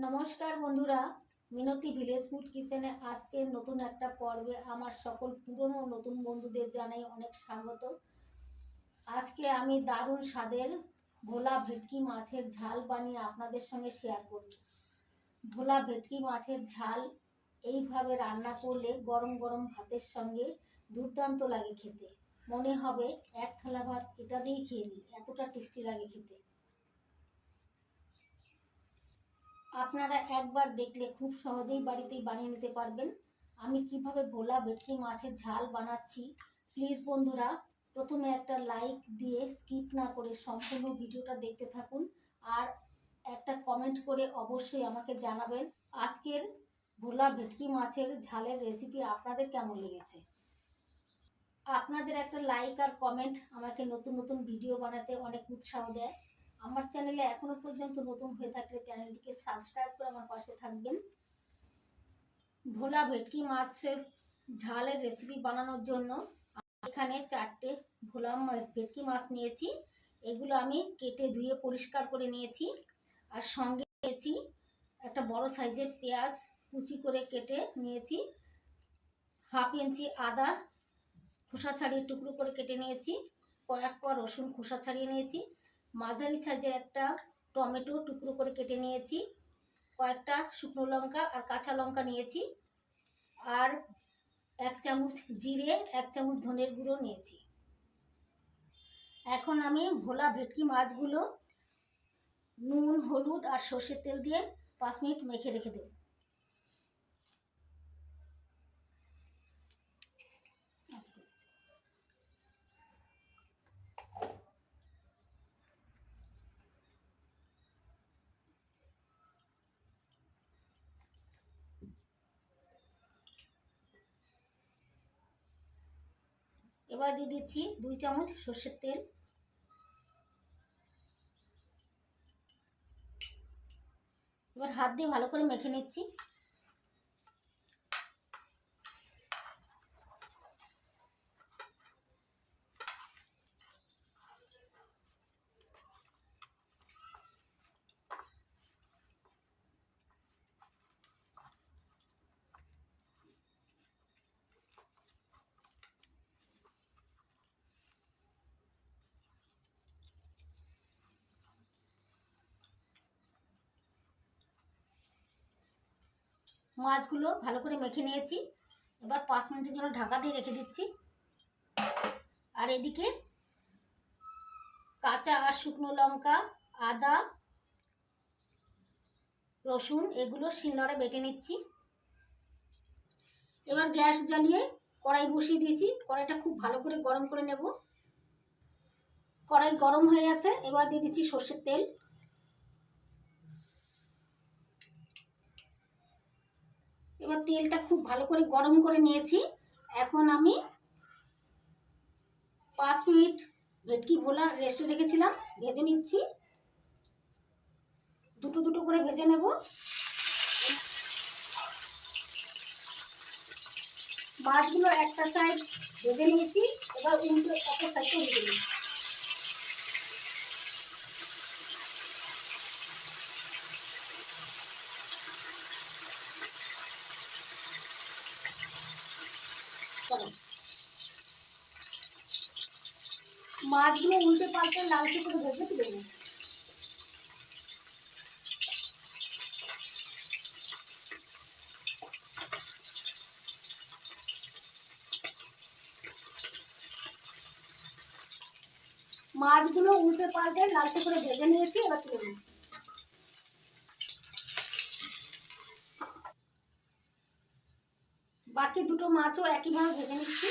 নমস্কার বন্ধুরা, মিনতি village food কিচেনে আজকের নতুন একটা পর্বে আমার সকল পুরনো নতুন বন্ধুদের জানাই অনেক স্বাগত। আজকে আমি দারুণ স্বাদের ভোলা ভেটকি মাছের ঝাল বানিয়ে আপনাদের সঙ্গে শেয়ার করব। ভোলা ভেটকি মাছের ঝাল এইভাবে রান্না করলে গরম গরম ভাতের সঙ্গে দুর্দান্ত লাগে খেতে। মনে হবে এক থালা ভাত এটা দিয়েই খেয়ে নিই, এতটা টেস্টি লাগে খেতে। আপনারা একবার দেখলে খুব সহজেই বাড়িতেই বানিয়ে নিতে পারবেন। আমি কিভাবে ভোলা ভেটকি মাছের ঝাল বানাচ্ছি, প্লিজ বন্ধুরা প্রথমে একটা লাইক দিয়ে স্কিপ না করে সম্পূর্ণ ভিডিওটা দেখতে থাকুন আর একটা কমেন্ট করে অবশ্যই আমাকে জানাবেন আজকের ভোলা ভেটকি মাছের ঝালের রেসিপি আপনাদের কেমন লেগেছে। আপনাদের একটা লাইক আর কমেন্ট আমাকে নতুন নতুন ভিডিও বানাতে অনেক উৎসাহ দেয়। আমার চ্যানেলে এখনো পর্যন্ত নতুন হয়ে থাকলে চ্যানেলটিকে সাবস্ক্রাইব করে আমার পাশে থাকবেন। ভোলা ভেটকি মাছের ঝালের রেসিপি বানানোর জন্য এখানে 4টে ভোলা ভেটকি মাছ নিয়েছি। এগুলো আমি কেটে ধুয়ে পরিষ্কার করে নিয়েছি। আর সঙ্গে নিয়েছি একটা বড় সাইজের পেঁয়াজ কুচি করে কেটে নিয়েছি, 1/2 ইঞ্চি আদা খোসা ছাড়িয়ে টুকরো করে কেটে নিয়েছি, কয়েক কোয়া রসুন খোসা ছাড়িয়ে নিয়েছি, মাঝারি সাইজের একটা টমেটো টুকরো করে কেটে নিয়েছি, কয়েকটা শুকনো লঙ্কা আর কাঁচা লঙ্কা নিয়েছি, আর 1 চামচ জিরে 1 চামচ ধনের গুঁড়ো নিয়েছি। এখন আমি ভোলা ভেটকি মাছগুলো নুন হলুদ আর সর্ষের তেল দিয়ে 5 মিনিট মেখে রেখে দেব। এবার দিয়ে দিচ্ছি 2 চামচ সর্ষের তেল। এবার হাত দিয়ে ভালো করে মেখে নিচ্ছি। মাছগুলো ভালো করে মেখে নিয়েছি। এবার 5 মিনিটের জন্য ঢাকা দিয়ে রেখে দিচ্ছি। আর এদিকে কাঁচা আর শুকনো লঙ্কা আদা রসুন এগুলো শিলনোড়ায় বেটে নিচ্ছি। এবার গ্যাস জ্বালিয়ে কড়াই বসিয়ে দিয়েছি। কড়াইটা খুব ভালো করে গরম করে নেব। কড়াই গরম হয়ে গেছে, এবার দিয়ে দিচ্ছি সর্ষের তেল। এবার তেলটা খুব ভালো করে গরম করে নিয়েছি। এখন আমি 5 মিনিট ভেটকি ভোলা রেস্টে রেখেছিলাম, ভেজে নিচ্ছি। দুটো দুটো করে ভেজে নেব। মাছগুলো একটা সাইড ভেজে নিয়েছি, এবার উল্টো একটা সাইডে ভেজে নিচ্ছি। মাছগুলো উল্টে পাল্টে লালচে করে ভেজে তুলে নেব। মাছগুলো উল্টে পাল্টে লালচে করে ভেজে নিয়েছি, এবার তুলে নেব। বাকি দুটো মাছও একইভাবে ভেজে নিচ্ছি।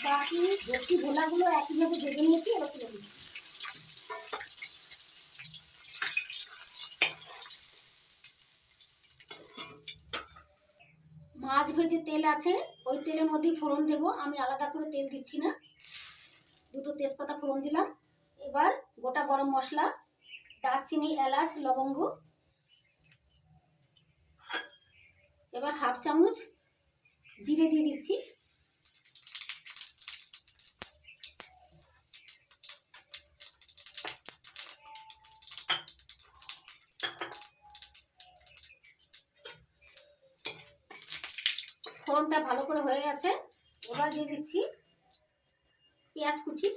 বাকি ভেটকি ভোলাগুলো একইভাবে ভেজে নিয়েছি, এবার তুলে নিচ্ছি। মাছ ভেজে তেল আছে, ওই তেলের মধ্যেই ফোড়ন দেব। আমি আলাদা করে তেল দিচ্ছি না। দুটো তেজপাতা ফোড়ন দিলাম। এবার গোটা গরম মশলা, দারচিনি, এলাচ, লবঙ্গ, এবার হাফ চামচ জিরে দিয়ে দিচ্ছি। ফোড়নটা ভালো করে হয়ে গেছে। এবার দিয়ে দিচ্ছি পেঁয়াজ কুচি।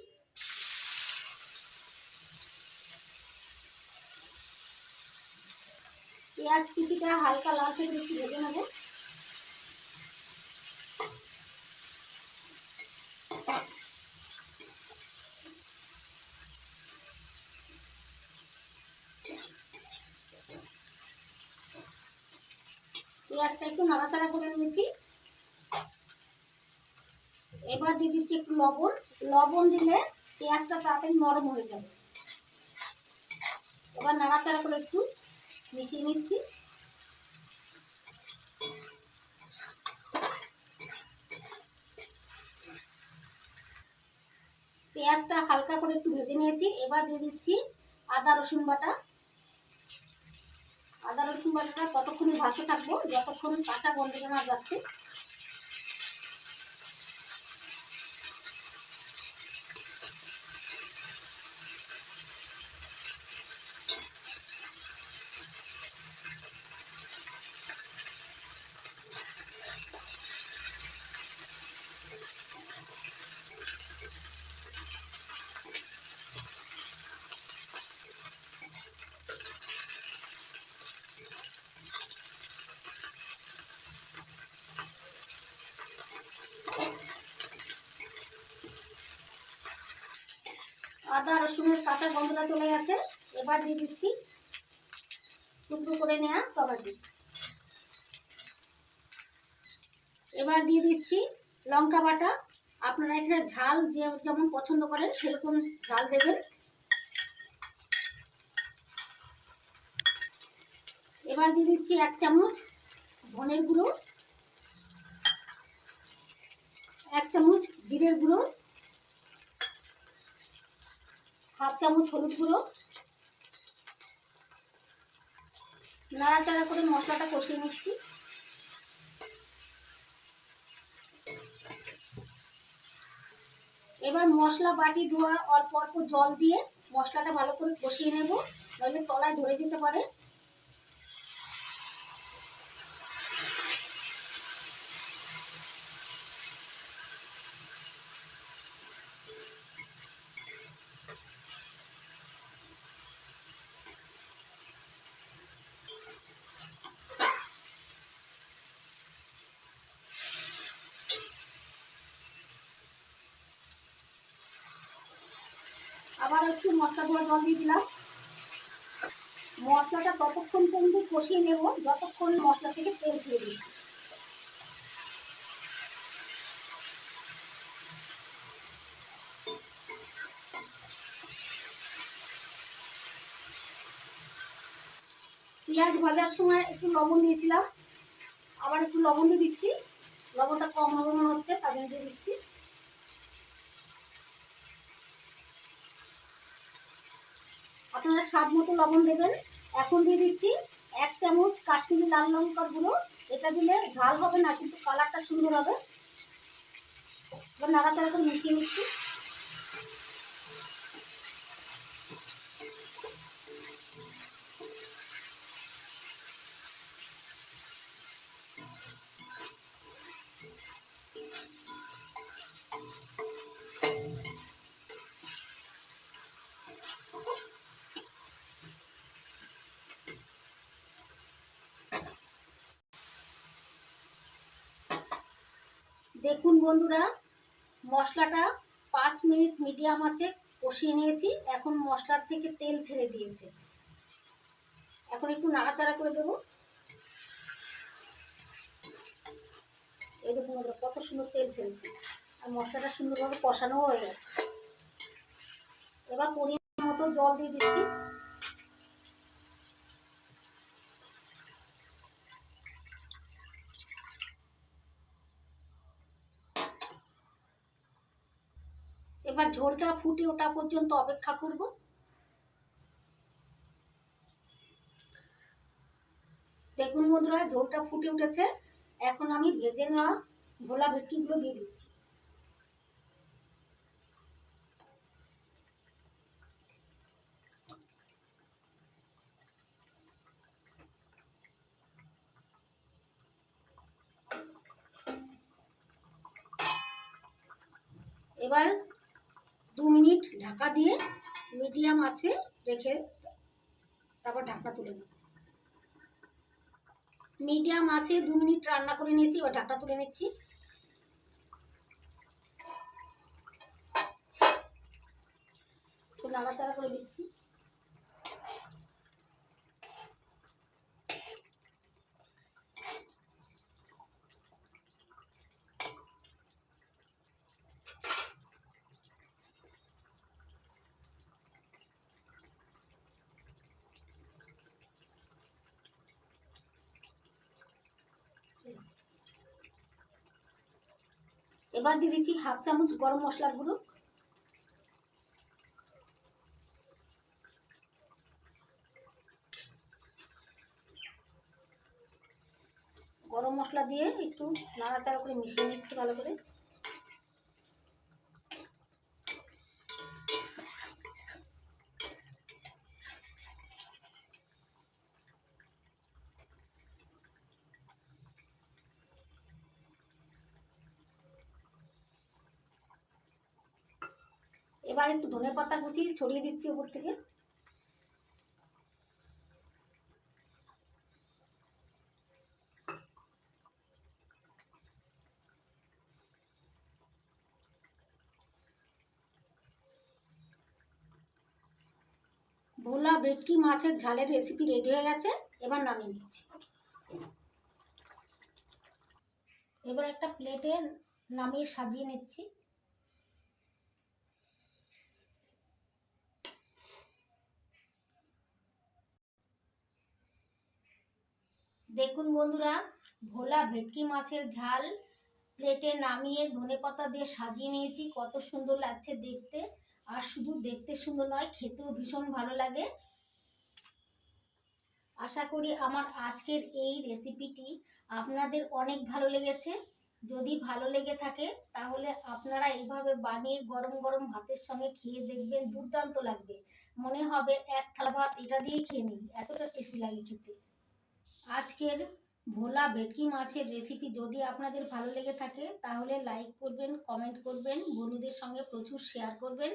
পেঁয়াজ কুচিটা হালকা লাল থেকে একটু ভেজে নেব। পেঁয়াজটা একটু নাড়াচাড়া করে নিয়েছি। এবার দিয়ে দিচ্ছি একটু লবণ। লবণ দিলে পেঁয়াজটা তাড়াতাড়ি নরম হয়ে যাবে। এবার নাড়াচাড়া করে একটু মিশিয়ে নিচ্ছি। পেঁয়াজটা হালকা করে একটু ভেজে নিয়েছি। এবার দিয়ে দিচ্ছি আদা রসুন বাটা। আদা রসুন বাটাটা ততক্ষণই ভাজতে থাকবো যতক্ষণ কাঁচা গন্ধটা না যাচ্ছে। আদা রসুনের কাঁচা গন্ধটা চলে গেছে। এবার দিয়ে দিচ্ছি টুকরো করে নেওয়া টমেটো। এবার দিয়ে দিচ্ছি লঙ্কা বাটা। আপনারা এখানে ঝাল যেমন পছন্দ করেন সেরকম ঝাল দেবেন। এবার দিয়ে দিচ্ছি 1 চামচ ধনের গুঁড়ো, 1 চামচ জিরের গুঁড়ো, হাফ চামচ হলুদ গুঁড়ো। নাড়াচাড়া করে মশলাটা কষিয়ে নিচ্ছি। এবার মশলা বাটি ধোয়া অল্প অল্প জল দিয়ে মশলাটা ভালো করে কষিয়ে নেব, নইলে তলায় ধরে যেতে পারে। আবার একটু মশলা ধোয়া জল দিয়ে দিলাম। মশলাটা ততক্ষণ পর্যন্ত কষিয়ে নেব যতক্ষণ মশলা থেকে তেল ছেড়ে দিই। পেঁয়াজ ভাজার সময় একটু লবণ দিয়েছিলাম, আবার একটু লবণ দিয়ে দিচ্ছি। লবণটা কম হবে মনে হচ্ছে, তার জন্য দিয়ে দিচ্ছি। আপনারা স্বাদ মতো লবণ দেবেন। এখন দিয়ে দিচ্ছি 1 চামচ কাশ্মীরি লাল লঙ্কার গুঁড়ো। এটা দিলে ঝাল হবে না, কিন্তু কালারটা সুন্দর হবে। এবার নাড়াচাড়া করে মিশিয়ে নিচ্ছি। দেখুন বন্ধুরা, মশলাটা 5 মিনিট মিডিয়াম আঁচে কষিয়ে নিয়েছি। এখন মশলার থেকে তেল ছেড়ে দিয়েছে। এখন একটু নাড়াচাড়া করে দেবো। এই দেখুন কত সুন্দর তেল ছেড়েছে, আর মশলাটা সুন্দরভাবে কষানো হয়ে গেছে। এবার পরিমাণ মতো জল দিয়ে দিচ্ছি। এবার ঝোলটা ফুটে ওঠা পর্যন্ত অপেক্ষা করব। দেখুন বন্ধুরা, ঝোলটা ফুটে উঠেছে। এখন আমি ভেজে নেওয়া ভোলা ভেটকিগুলো দিয়ে দিচ্ছি। এবার 2 মিনিট ঢাকা দিয়ে মিডিয়াম আঁচে রেখে তারপর ঢাকনা তুলে নেব। মিডিয়াম আঁচে 2 মিনিট রান্না করে নিয়েছি, এবার ঢাকনা তুলে নিচ্ছি। একটু নাড়াচাড়া করে দিচ্ছি। এবার দিয়ে দিচ্ছি 1/2 চামচ গরম মশলার গুঁড়ো। গরম মশলা দিয়ে একটু নাড়াচাড়া করে মিশিয়ে নিচ্ছি ভালো করে। এবার একটু ধনেপাতা কুচি ছড়িয়ে দিচ্ছি উপর থেকে। ভোলা ভেটকি মাছের ঝালের রেসিপি রেডি হয়ে গেছে, এবার নামিয়ে নিচ্ছি। এবার একটা প্লেটে নামিয়ে সাজিয়ে নিচ্ছি। দেখুন বন্ধুরা, ভোলা ভেটকি মাছের ঝাল প্লেটে নামিয়ে ধনেপাতা দিয়ে সাজিয়ে নিয়েছি। কত সুন্দর লাগছে দেখতে, আর শুধু দেখতে সুন্দর নয়, খেতেও ভীষণ ভালো লাগে। আশা করি আমার আজকের এই রেসিপিটি আপনাদের অনেক ভালো লেগেছে। যদি ভালো লেগে থাকে তাহলে আপনারা এইভাবে বানিয়ে গরম গরম ভাতের সঙ্গে খেয়ে দেখবেন, দুর্দান্ত লাগবে। মনে হবে এক থালা ভাত এটা দিয়েই খেয়ে নিই, এতটা টেস্টি লাগে খেতে। আজকের ভোলা ভেটকি মাছের রেসিপি যদি আপনাদের ভালো লেগে থাকে তাহলে লাইক করবেন, কমেন্ট করবেন, বন্ধুদের সঙ্গে প্রচুর শেয়ার করবেন,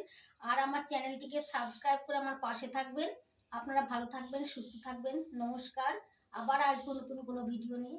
আর আমার চ্যানেলটিকে সাবস্ক্রাইব করে আমার পাশে থাকবেন। আপনারা ভালো থাকবেন, সুস্থ থাকবেন। নমস্কার। আবার আসবো নতুন কোনো ভিডিও নিয়ে।